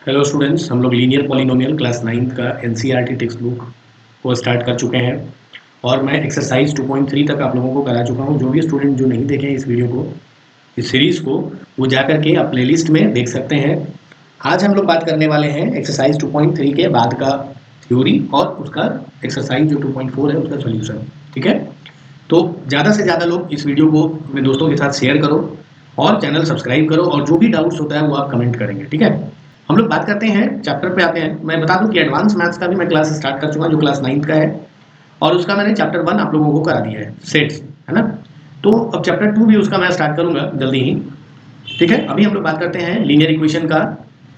Hello students, हम लोग linear polynomial class 9 का एनसीईआरटी टेक्स्ट बुक को स्टार्ट कर चुके हैं और मैं एक्सरसाइज 2.3 तक आप लोगों को करा चुका हूं। जो भी स्टूडेंट जो नहीं देखे इस वीडियो को, इस सीरीज को, वो जा करके आप प्लेलिस्ट में देख सकते हैं। आज हम लोग बात करने वाले हैं एक्सरसाइज 2.3 के बाद का थ्योरी और उसका एक्सरसाइज जो 2.4 है उसका सोल्यूशन। ठीक है, तो ज़्यादा से ज़्यादा लोग इस वीडियो को अपने दोस्तों के साथ शेयर करो और चैनल सब्सक्राइब करो, और जो भी डाउट्स होता है वो आप कमेंट करेंगे। ठीक है, हम लोग बात करते हैं चैप्टर पे आते हैं। मैं बता दूं कि एडवांस मैथ्स का भी मैं क्लास स्टार्ट कर चुका हूं जो क्लास 9 का है, और उसका मैंने चैप्टर 1 आप लोगों को करा दिया है, सेट्स, है ना। तो अब चैप्टर 2 भी उसका मैं स्टार्ट करूंगा जल्दी ही। ठीक है, अभी हम लोग बात करते हैं लीनियर इक्वेशन का,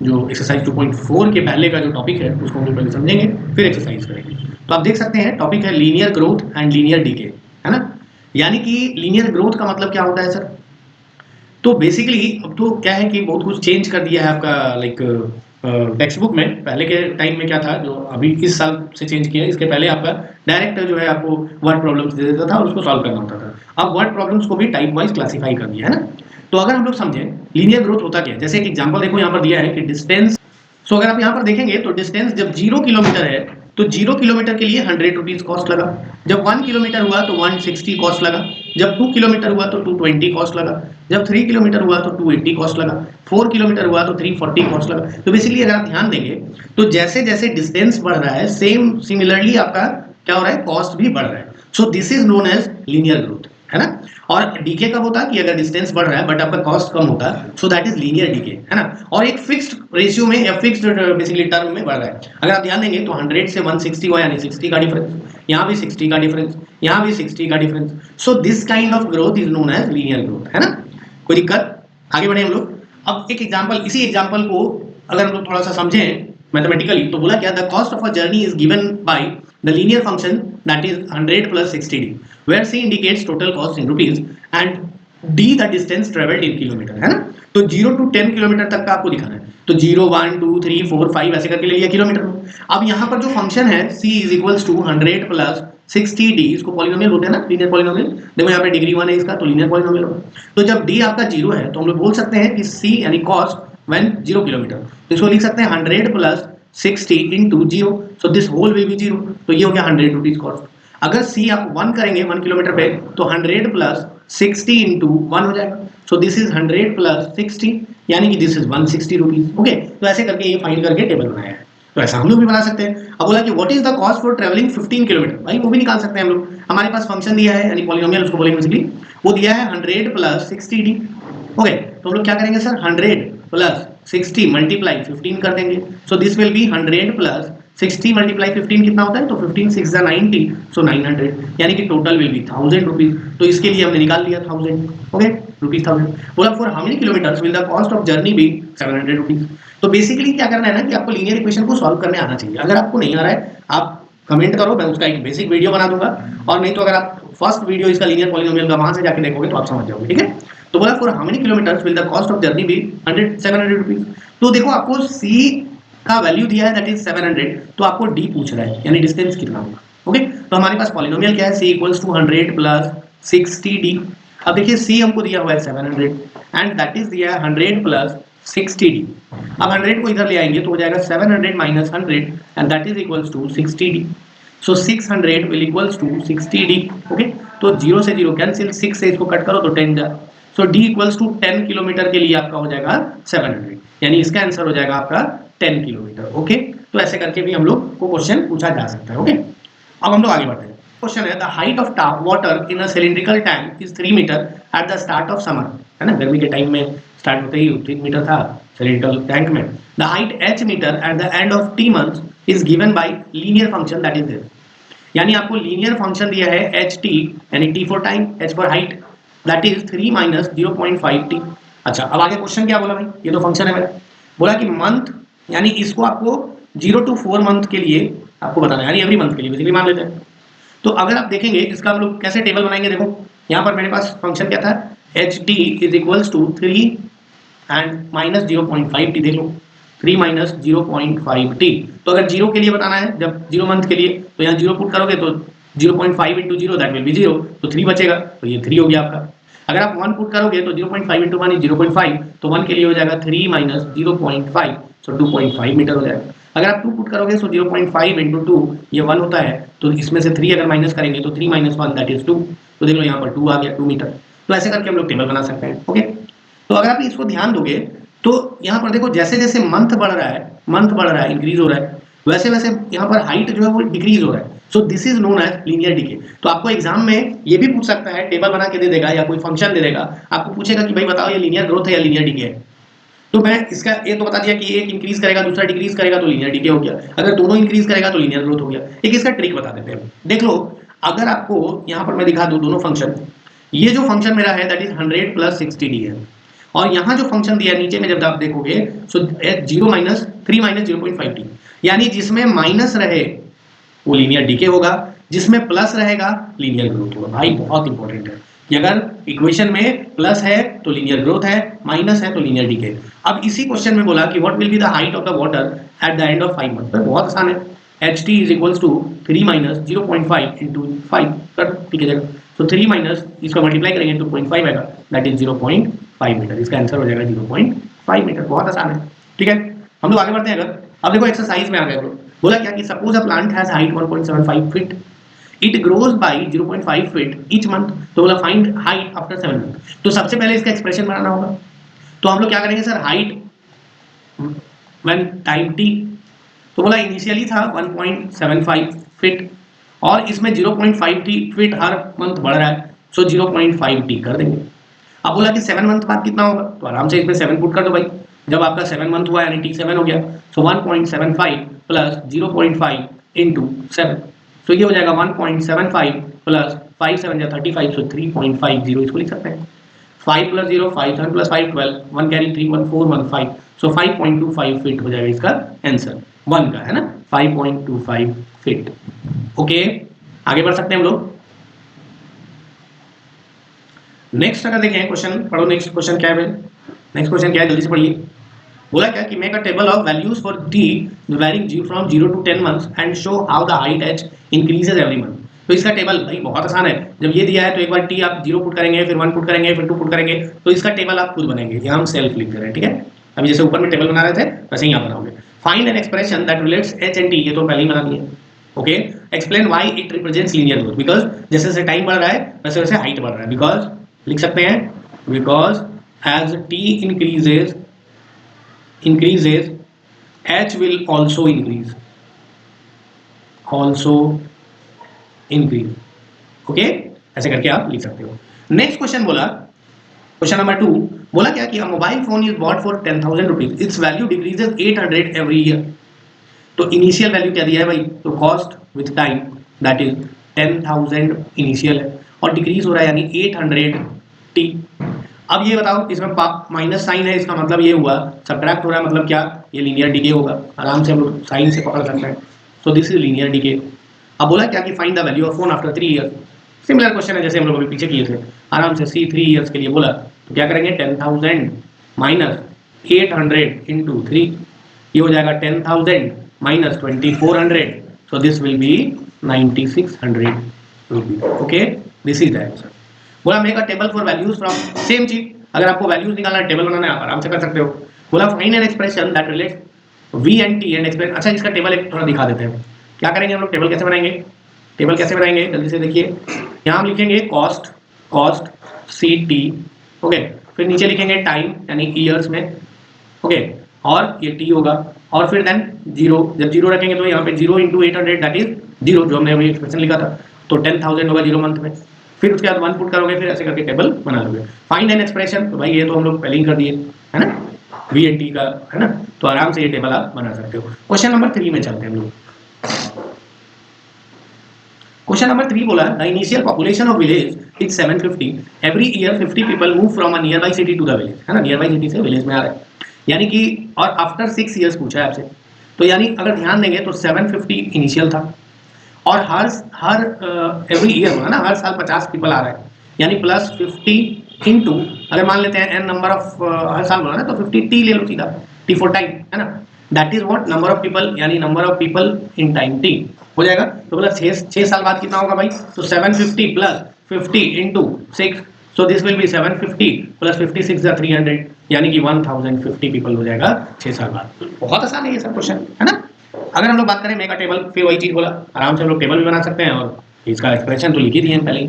जो एक्सरसाइज 2.4 के पहले का जो टॉपिक है उसको हम लोग पहले समझेंगे, फिर एक्सरसाइज करेंगे। तो आप देख सकते हैं टॉपिक है linear growth and linear decay, है ना। यानी कि लीनियर ग्रोथ का मतलब क्या होता है सर? तो बेसिकली अब तो क्या है कि बहुत कुछ चेंज कर दिया है आपका, लाइक टेक्स्ट बुक में। पहले के टाइम में क्या था, जो अभी इस साल से चेंज किया है, इसके पहले आपका डायरेक्ट जो है आपको वर्ड प्रॉब्लम्स दे देता था और उसको सॉल्व करना होता था। अब वर्ड प्रॉब्लम्स को भी टाइप वाइज क्लासीफाई कर दिया है ना। तो अगर हम लोग समझें लीनियर ग्रोथ होता क्या है, जैसे एक एग्जांपल देखो यहाँ पर दिया है कि डिस्टेंस। सो अगर आप यहाँ पर देखेंगे तो डिस्टेंस जब 0 किलोमीटर है तो 0 किलोमीटर के लिए 100 रुपीज कॉस्ट लगा। जब 1 किलोमीटर हुआ तो 160 कॉस्ट लगा। जब 2 किलोमीटर हुआ तो 220 कॉस्ट लगा। जब 3 किलोमीटर हुआ तो 280 कॉस्ट लगा। 4 किलोमीटर हुआ तो 340 कॉस्ट लगा। तो बेसिकली अगर आप ध्यान देंगे तो जैसे जैसे डिस्टेंस बढ़ रहा है, सेम सिमिलरली आपका क्या हो रहा है, कॉस्ट भी बढ़ रहा है। So this is known as linear growth, है ना। और डीके कब होता है कि अगर डिस्टेंस बढ़ रहा है बट आपका कॉस्ट कम होता है, so that is linear decay, है ना। और एक फिक्स्ड रेशियो में या फिक्स्ड बेसिकली टर्म में बढ़ रहा है। अगर आप ध्यान देंगे तो 100 से 160 हुआ, यानी 60 का डिफरेंस, यहाँ भी 60 का डिफरेंस, यहाँ भी 60 का difference. So this kind of growth is known as linear growth, है ना। कोई दिक्कत? आगे बढ़े हम लोग। अब एक एग्जांपल, इसी एग्जांपल को अगर हम लोग थोड़ा सा समझें मैथमेटिकली, तो बोला क्या, the cost of a journey is given by the linear function that is 100 plus 60d, where c indicates total cost in rupees and d the distance traveled in kilometer, है ना। तो 0 to 10 किलोमीटर तक का आपको दिखाना है, तो 0 1 2 3 4 5 ऐसे करके ले लिया किलोमीटर में। अब यहाँ पर जो फंक्शन है c is equals to 100 plus 60d, इसको पॉलिनोमियल बोलते हैं ना, लीनियर पॉलिनोमियल। देखो यहाँ पे डिग्री 1 है इसका, तो लीनियर पॉलिनोमियल होगा। तो जब d आपका 0 है तो हम लोग बोल सकते हैं कि c यानी कॉस्ट व्हेन 0 किलोमीटर, तो इसको लिख सकते हैं 100 plus 60 into 0, so this whole will be 0। तो ये हो गया 100 रुपीज कॉस्ट। अगर c आप 1 करेंगे 1 किलोमीटर पे तो 100 plus 60 into 1 हो जाएगा। सो दिस इज 100 plus 60, यानी कि दिस इज 160 रुपीज। ओके, तो ऐसे करके ये फाइंड करके टेबल बनाया है। तो ऐसा हम लोग भी बना सकते हैं। अब बोला कि what is the cost for travelling 15 kilometre, भाई वो भी निकाल सकते हैं हम लोग। हमारे पास फंक्शन दिया है, यानी पॉलिनोमियल उसको बोलेंगे बेसिकली, वो दिया है 100 plus 60d। ओके, तो हम लोग क्या करेंगे सर, 100 plus 60 मल्टीप्लाई 15 कर देंगे। सो this will B 100 plus 60 multiply 15 कितना होता है, तो 15 6 90, सो 900, यानी कि टोटल विल बी 1000 रुपीज। तो इसके लिए हमने निकाल लिया 1000। Okay, rupees 1000। बोला for how many kilometres will the cost of journey be 700 rupees. तो बेसिकली क्या करना है ना कि आपको लीनियर इक्वेशन को सॉल्व करने आना चाहिए। अगर आपको नहीं आ रहा है आप कमेंट करो, मैं उसका एक बेसिक वीडियो बना दूंगा, और नहीं तो अगर आप फर्स्ट वीडियो इसका लीनियर पॉलिनोमियल का वहां से जाके देखोगे तो आप समझ जाओगे। ठीक है, तो बोला for how many kilometres will the cost of journey be 700 rupees. तो देखो आपको सी का वैल्यू दिया है दैट इज 700, तो आपको डी पूछ रहा है यानी डिस्टेंस कितना होगा। ओके, तो हमारे पास पॉलिनोमियल क्या है, सी इक्वल्स टू 100 प्लस 60d। अब देखिए सी हमको दिया हुआ है 700 एंड दैट इज दिया है 100 प्लस 60d। अब 100 को इधर ले आएंगे तो हो जाएगा 700 minus 100 and that is equals to 60d। So 600 will equals to 60d। Okay, तो 0 से 0 कैंसिल, 6 से इसको कट करो तो 10 जा। सो d इक्वल्स टू 10 किलोमीटर के लिए आपका हो जाएगा 700, यानी इसका आंसर हो जाएगा आपका 10 किलोमीटर। ओके, तो ऐसे करके भी हम लोग को क्वेश्चन पूछा जा सकता है। ओके, अब हम लोग आगे बढ़ते हैं। क्वेश्चन है the height of water in a cylindrical tank is 3 metre at the start of summer, है ना। गर्मी के टाइम में स्टार्ट होते ही 3 मीटर था सिलिंड्रिकल टैंक में। The height h metre at the end of t months is given by linear function that is this, यानी आपको लीनियर फंक्शन दिया है एच टी, यानी T for time, H for height, that is 3 minus 0.5t। अच्छा, अब आगे question क्या बोला भाई, ये तो फंक्शन है मेरा। बोला कि मंथ, यानी इसको आपको 0 to 4 मंथ के लिए आपको बताना है, यानी एवरी मंथ के लिए बेसिकली मान लेते हैं। तो अगर आप देखेंगे इसका हम लोग कैसे टेबल बनाएंगे, देखो यहाँ पर मेरे पास फंक्शन क्या था, H T is equals to 3 and minus 0.5t। देख लो 3 माइनस 0.5t। तो अगर 0 के लिए बताना है, जब 0 मंथ के लिए, तो यहाँ 0 पुट करोगे तो 0.5 इंटू 0 दैट विल बी 0, तो 3 बचेगा, तो ये 3 हो गया आपका। अगर आप 1 पुट करोगे तो 0.5 इंटू 1 इज 0.5, तो 1 के लिए हो जाएगा 3 माइनस 0.5, सो 2.5 मीटर हो जाएगा। अगर आप 2 पुट करोगे सो 0.5 इंटू 2 ये 1 होता है, तो इसमें से 3 अगर माइनस करेंगे तो 3 माइनस 1 दैट इज 2, तो देख लो यहाँ पर 2 आ गया, 2 मीटर। तो ऐसे करके हम लोग टेबल बना सकते हैं। ओके, तो अगर आप इसको ध्यान दोगे तो यहाँ पर देखो जैसे जैसे मंथ बढ़ रहा है, मंथ बढ़ रहा है, इंक्रीज हो रहा है, वैसे वैसे यहाँ पर हाइट जो है वो डिक्रीज हो रहा है। So this is known as linear decay. तो आपको एग्जाम में ये भी पूछ सकता है, टेबल बना के दे देगा या कोई फंक्शन दे देगा, आपको पूछेगा कि भाई बताओ ये लीनियर ग्रोथ है या लीनियर डिके है। तो मैं इसका ये तो बता दिया कि एक इंक्रीज करेगा दूसरा डिक्रीज करेगा तो लीनियर डिके हो गया, अगर दोनों इंक्रीज करेगा तो लीनियर ग्रोथ हो गया। एक इसका ट्रिक बता देते हैं, देख लो। अगर आपको यहाँ पर मैं दिखा दूं दोनों फंक्शन, ये जो फंक्शन मेरा है दैट इज 100 प्लस 60d है, और यहाँ जो फंक्शन दिया है नीचे में जब आप देखोगे सो 0 माइनस 3 माइनस 0.5t, यानी जिसमें माइनस रहे वो लीनियर डिके होगा, जिसमें प्लस रहेगा लीनियर ग्रोथ होगा। भाई बहुत इंपॉर्टेंट है कि अगर इक्वेशन में प्लस है तो लीनियर ग्रोथ है, माइनस है तो लीनियर डिके। अब इसी क्वेश्चन में बोला कि what will be the height of the water at the end of 5 month. बहुत आसान है, ht is equals to 3 minus 0.5 into 5 कर ठीक है। तो 3 माइनस इसको मल्टीप्लाई करेंगे तो 0.5 आएगा, दैट इज 0.5 मीटर। इसका आंसर हो जाएगा 0.5 मीटर। बहुत आसान है, ठीक है। हम लोग आगे बढ़ते हैं। अगर अब देखो एक्सरसाइज में आ गए, बोला क्या कि suppose a plant has height 1.75 feet, it grows bye 0.5 feet each month. तो बोला फाइंड हाइट आफ्टर 7 मंथ। तो सबसे पहले इसका एक्सप्रेशन बनाना होगा। तो हम लोग क्या करेंगे sir, height when time t, तो बोला इनिशियली था 1.75 फीट और इसमें 0.5 फीट हर मंथ बढ़ रहा है, सो 0.5t कर देंगे। अब बोला कि 7 मंथ बाद कितना होगा, तो आराम से इसमें 7 पुट कर दो भाई। जब आपका 7 मंथ हुआ यानी t7 हो गया, सो 1.75 प्लस 0.5 इंटू 7, तो ये हो जाएगा 1.75 प्लस 5 7 या 35, सो 3.50 इसको लिख सकते हैं। 5 प्लस 0 5, 7 प्लस 5 12, 1 कैरी 3 1 4 1 5, सो 5.25 फीट हो जाएगा इसका आंसर 1 का, है ना, 5.25 फीट। ओके, आगे बढ़ सकते हैं हम लोग। नेक्स्ट अगर देखें क्वेश्चन, पढ़ो नेक्स्ट क्वेश्चन क्या है। नेक्स्ट क्वेश्चन क्या है, जल्दी से पढ़िए। बोला क्या कि make a table of values for t varying from 0 to 10 months and show how the height h increases every month. तो इसका टेबल भाई बहुत आसान है। जब ये दिया है तो एक बार t आप 0 पुट करेंगे, फिर 1 पुट करेंगे, फिर 2 पुट करेंगे, तो इसका टेबल आप खुद बनेंगे। यहाँ हम सेल्फ लिख दे रहे हैं, ठीक है। अभी जैसे ऊपर में टेबल बना रहे थे वैसे ही यहाँ बनाओगे। Find an expression that relates h and t, ये तो पहले ही बना दिए। Okay, explain why it represents linear growth, because जैसे जैसे टाइम बढ़ रहा है वैसे वैसे हाइट बढ़ रहा है। बिकॉज लिख सकते हैं, because as t increases h will also increase okay, ऐसे करके आप लिख सकते हो। नेक्स्ट क्वेश्चन बोला, क्वेश्चन नंबर 2 बोला क्या कि mobile phone is bought for 10,000 rupees, its value decreases 800 every year. तो इनिशियल वैल्यू क्या दिया है भाई, तो cost with time that is 10,000 initial है और डिक्रीज हो रहा है यानी 800t। अब ये बताओ, इसमें माइनस साइन है, इसका मतलब ये हुआ सब्ट्रैक्ट हो रहा है, मतलब क्या, ये लीनियर डिके होगा। आराम से हम लोग साइन से पकड़ सकते हैं। सो दिस इज लीनियर डिके। अब बोला क्या कि find the value of phone after 3 years. Similar question है जैसे हम लोग अभी पीछे किए थे। आराम से सी 3 ईयर्स के लिए बोला तो क्या करेंगे, 10,000 माइनस 800 इंटू 3, ये हो जाएगा 10,000 minus 2,400, so this will be 9,600 rupees. Okay, this is the answer. बोला make a table for values from same चीज। अगर आपको वैल्यूज निकालना है, टेबल बनाना है, आप आराम से कर सकते हो। बोला find an expression that relates v and t and express. अच्छा, इसका टेबल एक थोड़ा दिखा देते हैं। क्या करेंगे हम लोग, टेबल कैसे बनाएंगे, टेबल कैसे बनाएंगे जल्दी से देखिए। यहाँ हम लिखेंगे कॉस्ट सी टी, ओके, फिर नीचे लिखेंगे टाइम यानी ईयर्स में, ओके, और ये टी होगा, और फिर देन जीरो। जब जीरो रखेंगे तो यहाँ पे 0 इंटू 800 दैट इज 0, जो हमने अभी एक्सप्रेशन लिखा था, तो 10,000 होगा 0 मंथ में। फिर उसके बाद 1 पुट करोगे, फिर ऐसे करके टेबल बना लोगे। फाइंड एन एक्सप्रेशन, तो भाई ये तो हम लोग पहले ही कर दिए, है ना, वी एंड टी का, है ना, तो आराम से ये टेबल आप बना सकते हो। क्वेश्चन नंबर 3 में चलते हैं हम लोग। क्वेश्चन नंबर 3 बोला the initial population of village is 750, every year 50 people move from a nearby city to the village, है ना, नियर बाई सिटी से विलेज में आ रहा है, यानी कि, और आफ्टर 6 ईयर्स पूछा है आपसे। तो यानी अगर ध्यान देंगे तो 750 इनिशियल था, और हर एवरी ईयर बोला ना, हर साल 50 पीपल आ रहा है, यानी प्लस 50 इंटू, अगर मान लेते हैं एन नंबर ऑफ हर साल बोला ना, तो 50t ले लो सीधा, टी फॉर टाइम, है ना, that is what number of people, यानी number of people in time t हो जाएगा। तो बोला 6 साल बाद कितना होगा भाई, तो 750 plus 50 into 6, so this will B 750 plus 56 या 300, यानी कि 1050 पीपल हो जाएगा 6 साल बाद। बहुत आसान है ये सब क्वेश्चन, है ना। अगर हम लोग बात करें मेगा टेबल, फिर वही चीज बोला, आराम से हम लोग टेबल भी बना सकते हैं, और इसका एक्सप्रेशन तो लिख ही दिए हैं पहले ही।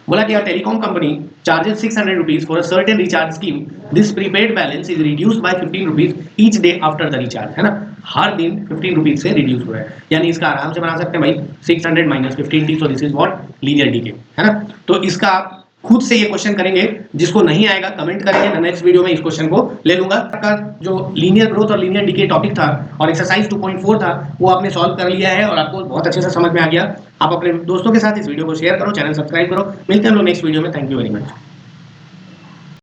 बोला कि telecom company charges 600 rupees for a certain recharge scheme, this prepaid balance is reduced by 15 rupees each day after the recharge, है ना। हर दिन 15 रुपीज से रिड्यूस हो रहा है, यानी इसका आराम से बना सकते हैं भाई 600 माइनस 15t, so this is what, linear decay, है ना। तो इसका आप खुद से ये क्वेश्चन करेंगे, जिसको नहीं आएगा कमेंट करेंगे, नेक्स्ट वीडियो में इस क्वेश्चन को ले लूंगा। का जो लीनियर ग्रोथ और लीनियर डीके टॉपिक था और एक्सरसाइज 2.4 था, वो आपने सॉल्व कर लिया है और आपको बहुत अच्छे से समझ में आ गया। आप अपने दोस्तों के साथ इस वीडियो को शेयर करो, चैनल सब्सक्राइब करो। मिलते हैं हम लोग नेक्स्ट वीडियो में। Thank you very much.